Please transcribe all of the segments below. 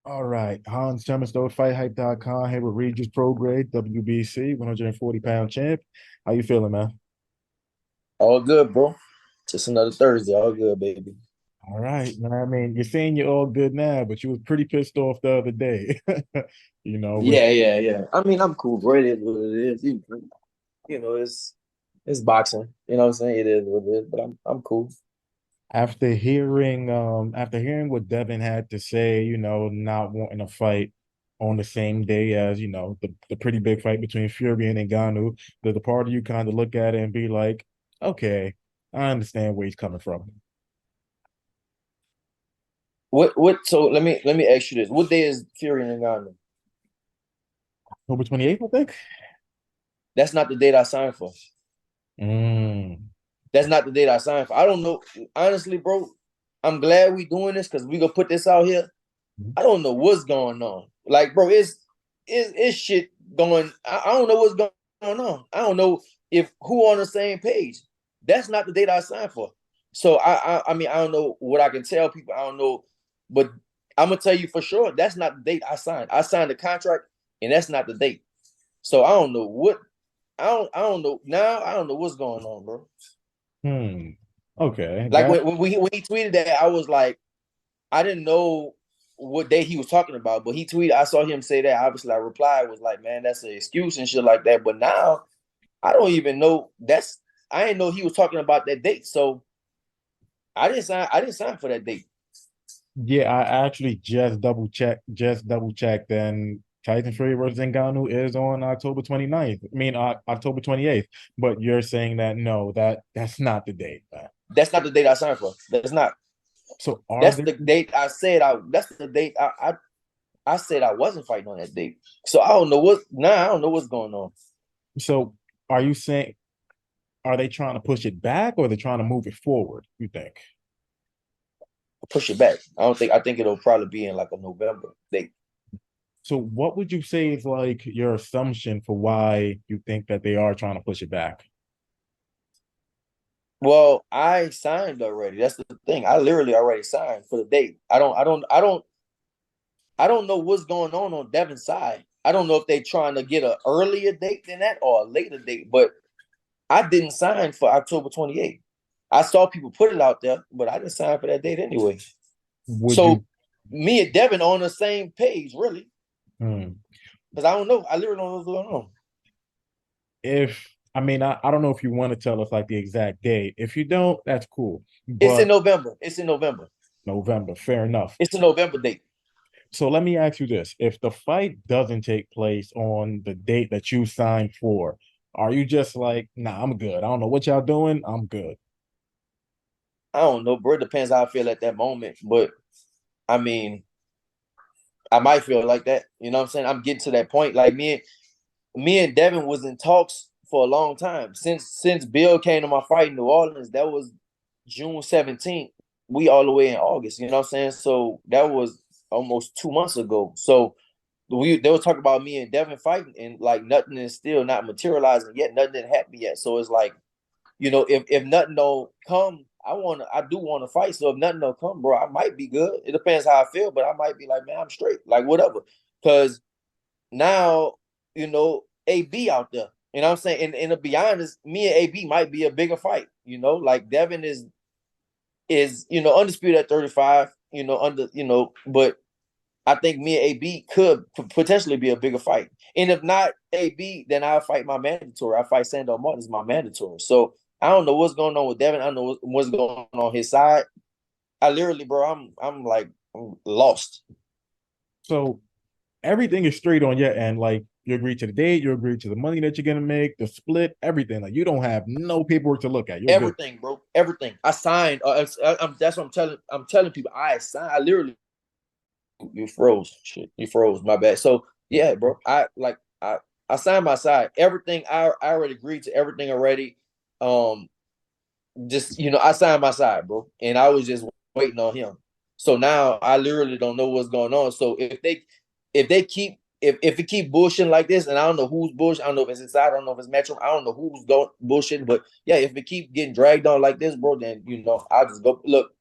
All right. Hans Themistode, FightHype.com, here with Regis Prograis, WBC, 140-pound champ. How you feeling, man? All good, bro. Just another Thursday. All good, baby. All right, man. I mean, you're saying you're all good now, but you was pretty pissed off the other day. With Yeah. I mean, I'm cool, bro. It is what it is. It's boxing. You know what I'm saying? It is what it is. But I'm cool. after hearing what Devin had to say, not wanting to fight on the same day as, the pretty big fight between Fury and Ngannou, the part of you kind of look at it and be like, okay, I understand where he's coming from. What? So let me ask you this: what day is Fury and Ngannou? October 28th, I think. That's not the date I signed for. Mm. That's not the date I signed for. I don't know. Honestly, bro, I'm glad we doing this because we gonna put this out here. I don't know what's going on. Like, bro, it's shit going. I don't know what's going on. I don't know if who on the same page. That's not the date I signed for. So I mean I don't know what I can tell people. I don't know, but I'm gonna tell you for sure that's not the date I signed. I signed the contract, and that's not the date. So I don't know what I don't know now. I don't know what's going on, bro. Hmm. Okay. Like when he tweeted that, I was like, I didn't know what day he was talking about, but he tweeted. I saw him say that. Obviously, I replied was like, "Man, that's an excuse and shit like that." But now I don't even know. I didn't know he was talking about that date. So I didn't sign. I didn't sign for that date. Yeah, I actually just double checked, and Tyson Fury versus Ngannou is on October 29th. I mean, October 28th. But you're saying that no, that's not the date, man. That's not the date I signed for. That's not. So are That's there the date I said. That's the date I said I wasn't fighting on that date. So I don't know what. Now I don't know what's going on. so are you saying, are they trying to push it back, or are they trying to move it forward, you think? Push it back. I don't think. I think it'll probably be in like a November date. So what would you say is like your assumption for why you think that they are trying to push it back? Well, I signed already. That's the thing. I literally already signed for the date. I don't know what's going on Devin's side. I don't know if they're trying to get an earlier date than that or a later date, but I didn't sign for October 28th. I saw people put it out there, but I didn't sign for that date anyway. Would So you me and Devin on the same page, really, hmm, because I don't know. I literally don't know what's going on. if I mean, I don't know if you want to tell us like the exact date. If you don't, that's cool. It's in But November. It's in November. November, fair enough. It's a November date. So let me ask you this. If the fight doesn't take place on the date that you signed for, are you just like, nah, I'm good. I don't know what y'all doing. I'm good. I don't know, bro. It depends how I feel at that moment. But I mean, I might feel like that. You know what I'm saying? I'm getting to that point. Like me and Devin was in talks for a long time. Since Bill came to my fight in New Orleans, that was June 17th. We all the way in August, you know what I'm saying? So that was almost 2 months ago. So they were talking about me and Devin fighting, and like nothing is still not materializing yet. Nothing didn't happen yet. So it's like, if nothing don't come, I do want to fight. So if nothing don't come, bro, I might be good. It depends how I feel, but I might be like, man, I'm straight. Like whatever. Cause now, AB out there. You know what I'm saying? And to be honest, me and AB might be a bigger fight. Like Devin is undisputed at 35, but I think me and AB could potentially be a bigger fight. And if not AB, then I'll fight my mandatory. I fight Sandor Martin as my mandatory. So I don't know what's going on with Devin. I don't know what's going on his side. I literally, bro, I'm like I'm lost. So everything is straight on your end. Like you agree to the date, you agree to the money that you're gonna make, the split, everything. Like you don't have no paperwork to look at. You're good. Everything, bro. Everything. I signed. That's what I'm telling. I'm telling people. I signed. I literally. You froze. Shit. You froze. My bad. So yeah, bro. I signed my side. Everything. I already agreed to everything already. Um. Just I signed my side, bro, and I was just waiting on him. So now I literally don't know what's going on. So if they keep if it keep bullshitting like this, and I don't know who's bullshit, I don't know if it's inside, I don't know if it's Metro, I don't know who's going bullshitting, but yeah, if it keep getting dragged on like this, bro, then I'll just go look.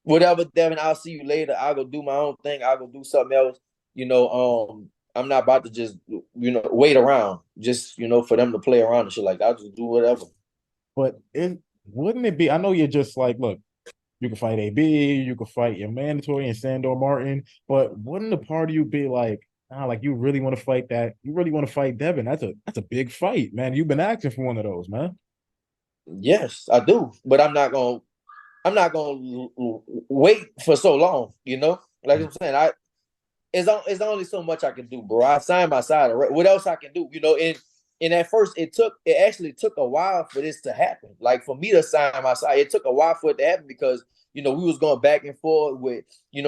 Whatever, Devin, I'll see you later. I'll go do my own thing. I'll go do something else. I'm not about to just wait around just for them to play around and shit like that. I'll just do whatever. But it wouldn't it be? I know you're just like, look, you can fight AB, you can fight your mandatory and Sandor Martin, but wouldn't the part of you be like, like you really want to fight that? You really want to fight Devin? That's a big fight, man. You've been asking for one of those, man. Yes, I do, but I'm not gonna wait for so long. Like I'm saying, it's only so much I can do, bro. I signed my side already. What else I can do? And at first it actually took a while for this to happen. Like for me to sign my side, it took a while for it to happen because we was going back and forth with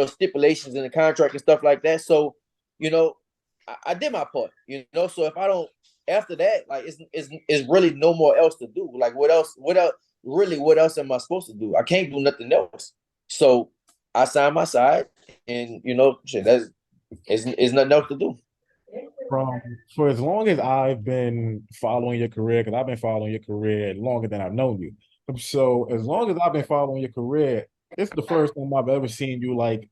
stipulations in the contract and stuff like that. So, I did my part, So if I don't after that, like it's really no more else to do. Like what else am I supposed to do? I can't do nothing else. So I signed my side and shit, that's it's nothing else to do. From for as long as I've been following your career, because I've been following your career longer than I've known you. So as long as I've been following your career, it's the first time I've ever seen you like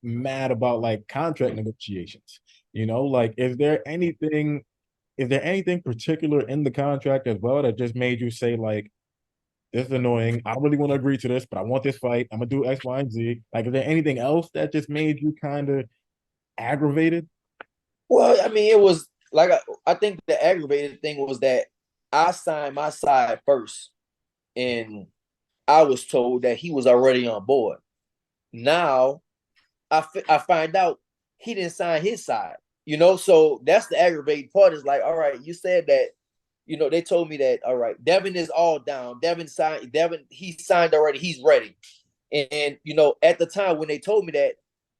mad about like contract negotiations. Like is there anything particular in the contract as well that just made you say like this is annoying. I don't really want to agree to this, but I want this fight. I'm gonna do X, Y, and Z. Like, is there anything else that just made you kind of aggravated? Well, I mean, it was like I think the aggravated thing was that I signed my side first, and I was told that he was already on board. Now I find out he didn't sign his side. So that's the aggravating part. Is like, all right, you said that. They told me that. All right, Devin is all down. Devin signed. Devin he signed already. He's ready. And at the time when they told me that,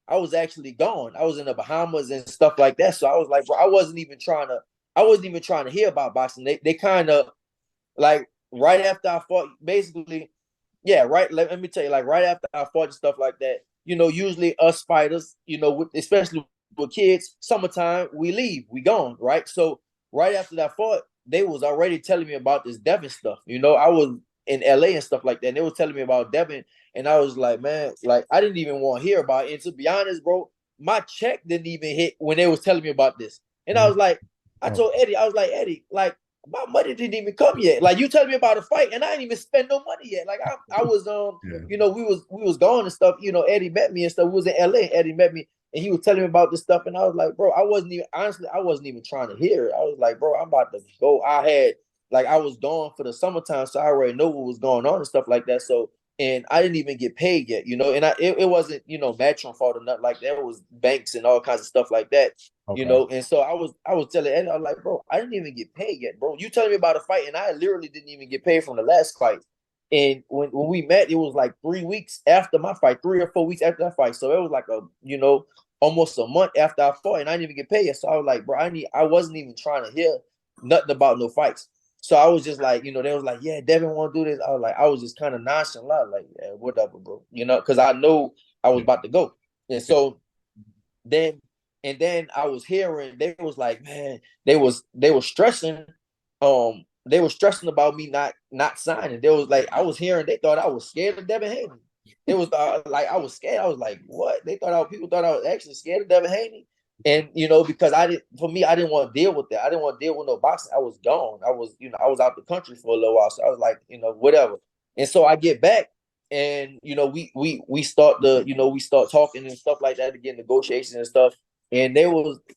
I was actually gone. I was in the Bahamas and stuff like that. So I was like, bro, I wasn't even trying to hear about boxing. They kind of like right after I fought, basically, yeah, right. Let me tell you, like right after I fought and stuff like that, usually us fighters, especially with kids, summertime, we leave, we gone, right? So right after that fought, they was already telling me about this Devin stuff. I was in LA and stuff like that. And they was telling me about Devin, and I was like, man, like I didn't even want to hear about it. And to be honest, bro, my check didn't even hit when they was telling me about this. And I Mhm. was like, I Oh, told Eddie, I was like, Eddie, like my money didn't even come yet. Like you telling me about a fight, and I didn't even spend no money yet. Like I was yeah. we was gone and stuff. Eddie met me and stuff. We was in LA. Eddie met me and he was telling me about this stuff, and I was like, bro, I wasn't even trying to hear it. I was like, bro, I'm about to go. I was gone for the summertime, so I already know what was going on and stuff like that. So and I didn't even get paid yet, and it wasn't matching fault or nothing like that. It was banks and all kinds of stuff like that. Okay. And so I was telling Eddie, I was like, bro, I didn't even get paid yet, bro. You telling me about a fight, and I literally didn't even get paid from the last fight. And when we met, it was like 3 weeks after my fight, 3 or 4 weeks after that fight. So it was like almost a month after I fought, and I didn't even get paid yet. So I was like, bro, I wasn't even trying to hear nothing about no fights. So I was just like, they was like, yeah, Devin want to do this. I was just kind of nonchalant, like, yeah, whatever, bro. Because I know I was Yeah. about to go. And so then I was hearing they was like, man, they were stressing, they were stressing about me not signing. They was like, I was hearing they thought I was scared of Devin Haney. It was like I was scared. I was like, what? People thought I was actually scared of Devin Haney. And because I didn't want to deal with that. I didn't want to deal with no boxing. I was gone. I was out the country for a little while. So I was like, whatever. And so I get back and we start talking and stuff like that to get negotiations and stuff. And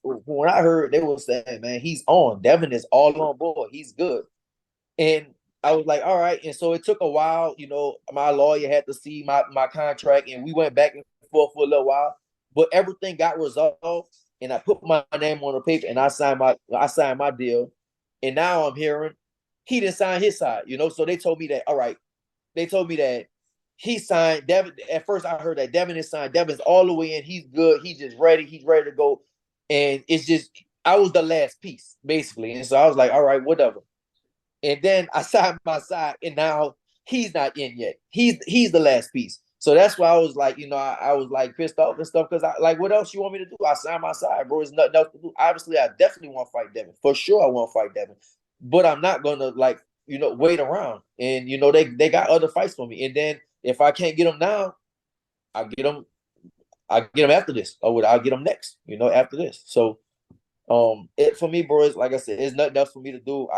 when I heard they was saying, man, he's on. Devin is all on board. He's good. And I was like, all right. And so it took a while. My lawyer had to see my contract, and we went back and forth for a little while. But everything got resolved, and I put my name on the paper, and I signed my deal. And now I'm hearing he didn't sign his side. So they told me that. All right, they told me that he signed Devin. At first, I heard that Devin is signed. Devin's all the way in. He's good. He's just ready. He's ready to go. And it's just I was the last piece, basically. And so I was like, all right, whatever. And then I signed my side, and now he's not in yet. He's the last piece. So that's why I was like, I was like pissed off and stuff because I like, what else you want me to do? I signed my side, bro. There's nothing else to do. Obviously, I definitely want to fight Devin. For sure, I want to fight Devin. But I'm not gonna like, wait around. And they got other fights for me. And then if I can't get them now, I get them. I get him after this, or would I get him next? After this. So it for me, bro, is like I said, it's nothing else for me to do.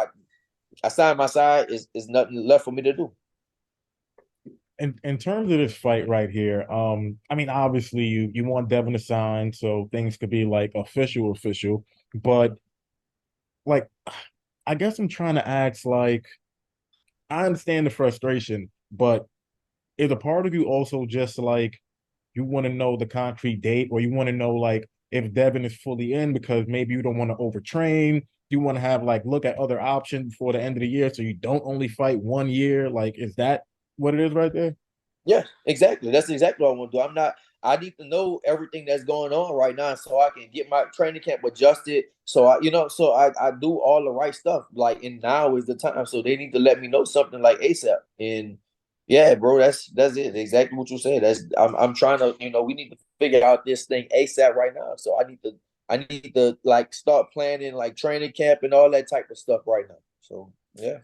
I signed my side. Is nothing left for me to do. In terms of this fight right here, I mean, obviously you want Devin to sign so things could be like official, but like I guess I'm trying to ask, like, I understand the frustration, but is a part of you also just like you want to know the concrete date, or you want to know like if Devin is fully in because maybe you don't want to overtrain, you want to have like look at other options before the end of the year so you don't only fight 1 year? Like, is that what it is right there? Yeah, exactly. That's exactly what I want to do. I'm not. I need to know everything that's going on right now so I can get my training camp adjusted. So I do all the right stuff. Like, and now is the time. So they need to let me know something like ASAP. And yeah, bro, that's it. Exactly what you said. I'm trying to. We need to figure out this thing ASAP right now. So I need to like start planning like training camp and all that type of stuff right now. So yeah.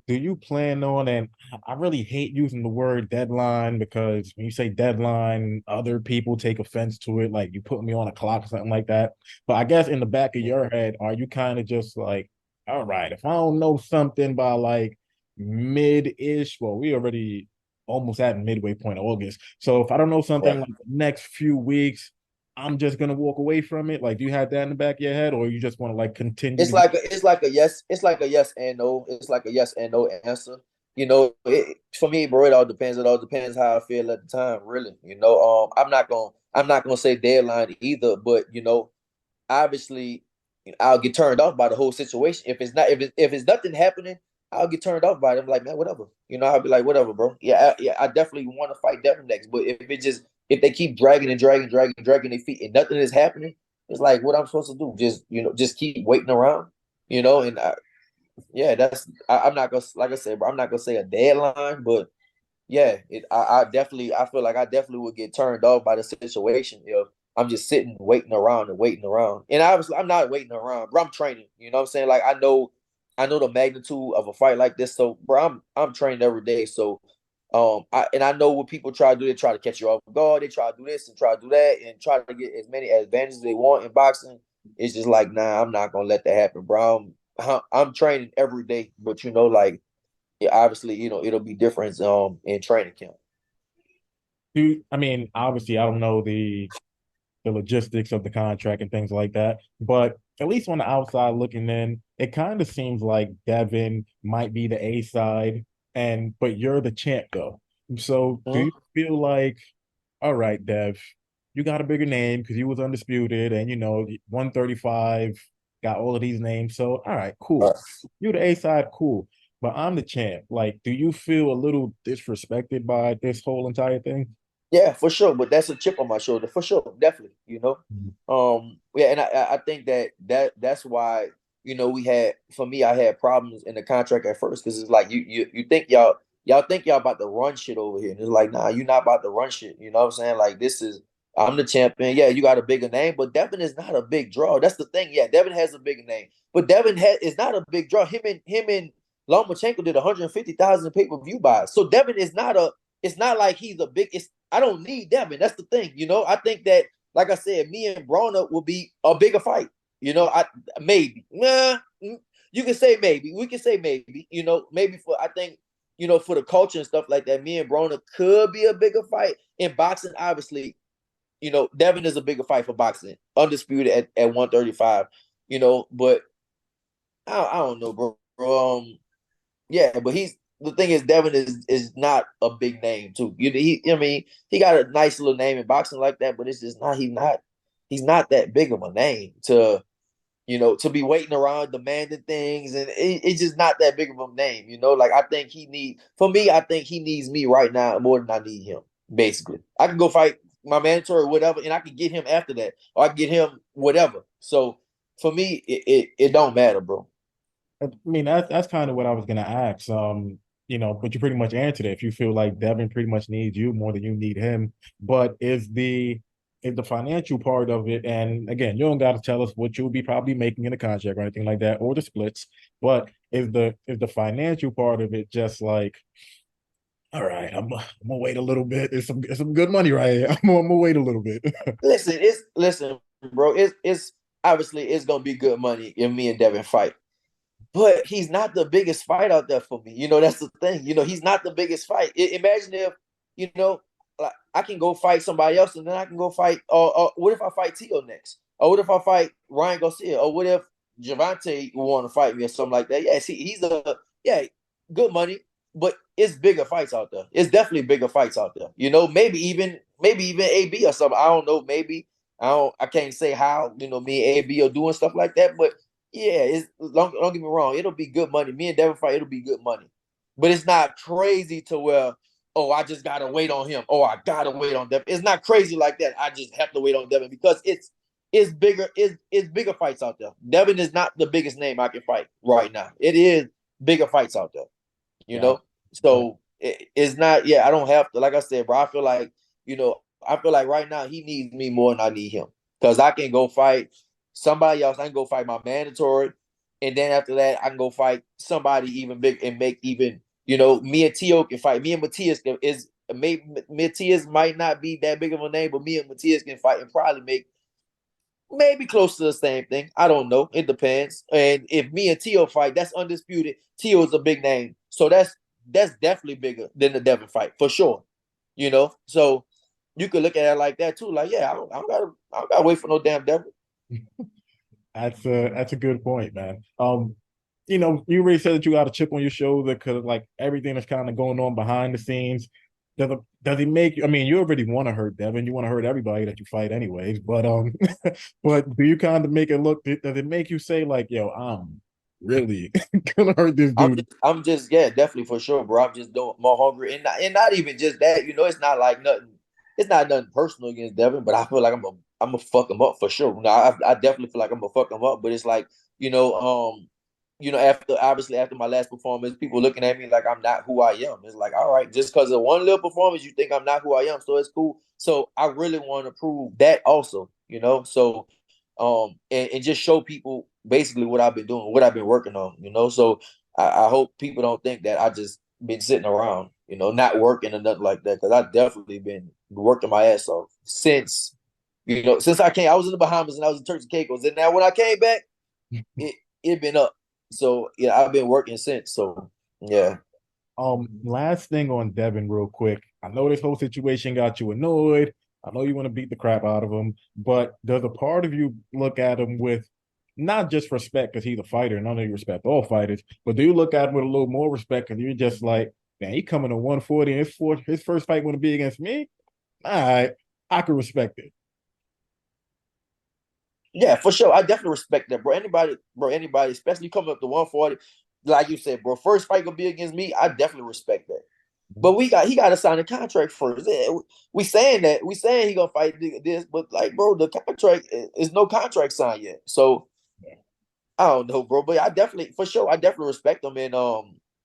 Do you plan on, and I really hate using the word deadline because when you say deadline, other people take offense to it, like you put me on a clock or something like that. But I guess in the back of your head, are you kind of just like, all right, if I don't know something by like mid-ish, well, we already almost at midway point of August. So if I don't know something Right. like the next few weeks, I'm just gonna walk away from it. Like, do you have that in the back of your head, or you just want to like continue It's to be? like a yes. It's like a yes and no. It's like a yes and no answer. For me, bro, it all depends. It all depends how I feel at the time, really. I'm not gonna say deadline either, but obviously, I'll get turned off by the whole situation. If it's nothing happening, I'll get turned off by it. I'm like, man, whatever. I'll be like, whatever, bro. Yeah, I definitely want to fight Devin next. But if they keep dragging and dragging their feet and nothing is happening, it's like what I'm supposed to do. Just keep waiting around. And yeah, I'm not gonna, like I said, bro, I'm not gonna say a deadline, but yeah, I feel like I definitely would get turned off by the situation if I'm just sitting waiting around and waiting around. And obviously I'm not waiting around, bro. I'm training. You know what I'm saying? Like I know the magnitude of a fight like this. So bro, I'm training every day. So I know what people try to do, they try to catch you off guard, they try to do this and try to do that and try to get as many advantages they want in boxing. It's just like, nah, I'm not gonna let that happen, bro. I'm training every day, but like yeah, obviously, it'll be different in training camp. I mean, obviously, I don't know the logistics of the contract and things like that. But at least on the outside looking in, it kind of seems like Devin might be the A side, and but you're the champ though. So do Mhm. you feel like, all right, Dev, you got a bigger name because you was undisputed, and 135 got all of these names. So all right, All cool. right. You the A side, cool. But I'm the champ. Like, do you feel a little disrespected by this whole entire thing? Yeah, for sure. But that's a chip on my shoulder, for sure, definitely. Yeah, and I think that's why we had for me I had problems in the contract at first because it's like you think y'all think y'all about to run shit over here, and it's like nah, you're not about to run shit. You know what I'm saying? Like I'm the champion. Yeah, you got a bigger name, but Devin is not a big draw. That's the thing. Yeah, Devin has a bigger name, but is not a big draw. Him and Lomachenko did 150,000 pay-per-view buys. So Devin is not a. It's not like he's a big. I don't need Devin. That's the thing. I think that, like I said, me and Broner will be a bigger fight. I maybe. Nah, you can say maybe. We can say maybe. Maybe for I think for the culture and stuff like that, me and Broner could be a bigger fight in boxing. Obviously, Devin is a bigger fight for boxing, undisputed at 135. But I don't know, bro. Yeah, but the thing is, Devin is not a big name too. I mean, he got a nice little name in boxing like that, but it's just not. He's not that big of a name to be waiting around demanding things, and it's just not that big of a name. Like I think I think he needs me right now more than I need him. Basically, I can go fight my mandatory or whatever, and I can get him after that, or I can get him whatever. So for me, it don't matter, bro. I mean, that's kind of what I was gonna ask. But you pretty much answered it. If you feel like Devin pretty much needs you more than you need him, but is the financial part of it, and again, you don't got to tell us what you'll be probably making in a contract or anything like that, or the splits, but is the financial part of it just like, all right, I'm gonna wait a little bit. It's some good money right here. I'm gonna wait a little bit. Listen, bro. It's obviously it's gonna be good money if me and Devin fight. But he's not the biggest fight out there for me. That's the thing. He's not the biggest fight. Imagine if, like I can go fight somebody else, and then I can go fight. Or what if I fight Tio next? Or what if I fight Ryan Garcia? Or what if Javante want to fight me or something like that? Yeah, see, good money, but it's bigger fights out there. It's definitely bigger fights out there. Maybe even AB or something. I don't know. Maybe I can't say how. Me and AB are doing stuff like that, but yeah, don't get me wrong. It'll be good money. Me and Devin fight. It'll be good money, but it's not crazy to where I just gotta wait on him. I gotta wait on Devin. It's not crazy like that. I just have to wait on Devin because it's bigger. It's bigger fights out there. Devin is not the biggest name I can fight right now. It is bigger fights out there. You Yeah. know, so it's not. Yeah, I don't have to. Like I said, bro. I feel like right now he needs me more than I need him because I can go fight somebody else. I can go fight my mandatory, and then after that, I can go fight somebody even big and make even. Me and Tio can fight. Me and Matias is maybe Matias might not be that big of a name, but me and Matias can fight and probably make maybe close to the same thing. I don't know. It depends. And if me and Tio fight, that's undisputed. Tio is a big name, so that's definitely bigger than the Devin fight for sure. So you could look at it like that too. Like, yeah, I don't gotta wait for no damn Devin. That's a good point, man. You already said that you got a chip on your shoulder because like everything that's kind of going on behind the scenes. Does it make you? I mean, you already want to hurt Devin. You want to hurt everybody that you fight, anyways. But but do you kind of make it look? Does it make you say like, "Yo, I'm really gonna hurt this dude"? I'm just yeah, definitely for sure, bro. I'm just doing more hungry, and not even just that. It's not like nothing. It's not nothing personal against Devin, but I feel like I'm gonna fuck him up for sure. Now I definitely feel like I'm gonna fuck him up, but it's like after my last performance, people looking at me like I'm not who I am. It's like, all right, just because of one little performance, you think I'm not who I am, so it's cool. So I really want to prove that also. So and just show people basically what I've been doing, what I've been working on. So I hope people don't think that I just been sitting around, not working or nothing like that, because I definitely been working my ass off since I came. I was in the Bahamas and I was in Turks and Caicos, and now when I came back, it been up. So yeah, I've been working since. So yeah. Last thing on Devin, real quick. I know this whole situation got you annoyed. I know you want to beat the crap out of him, but does a part of you look at him with not just respect because he's a fighter, and I know you respect all fighters, but do you look at him with a little more respect because you're just like, man, he coming to 140 and his first fight going to be against me? All right, I can respect it. Yeah, for sure. I definitely respect that, bro. Anybody, especially coming up to 140, like you said, bro. First fight gonna be against me. I definitely respect that. But he got to sign a contract first. Yeah, we saying he gonna fight this, but like, bro, the contract is no contract signed yet. So I don't know, bro. But I definitely respect him, and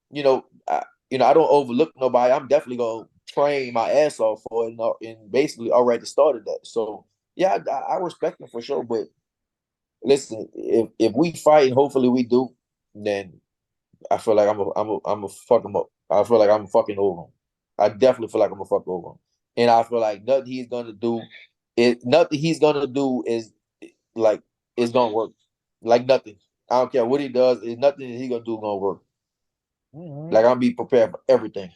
you know, I don't overlook nobody. I'm definitely gonna train my ass off for it, and basically already started that. So yeah, I respect him for sure. But listen, if we fight, and hopefully we do, then I feel like I'm a fuck him up. I feel like I'm fucking over him. I definitely feel like I'm a fuck over him, and I feel like nothing he's gonna do is like it's gonna work. Like nothing. I don't care what he does. It's nothing he's gonna do gonna work. All right. Like I'm be prepared for everything.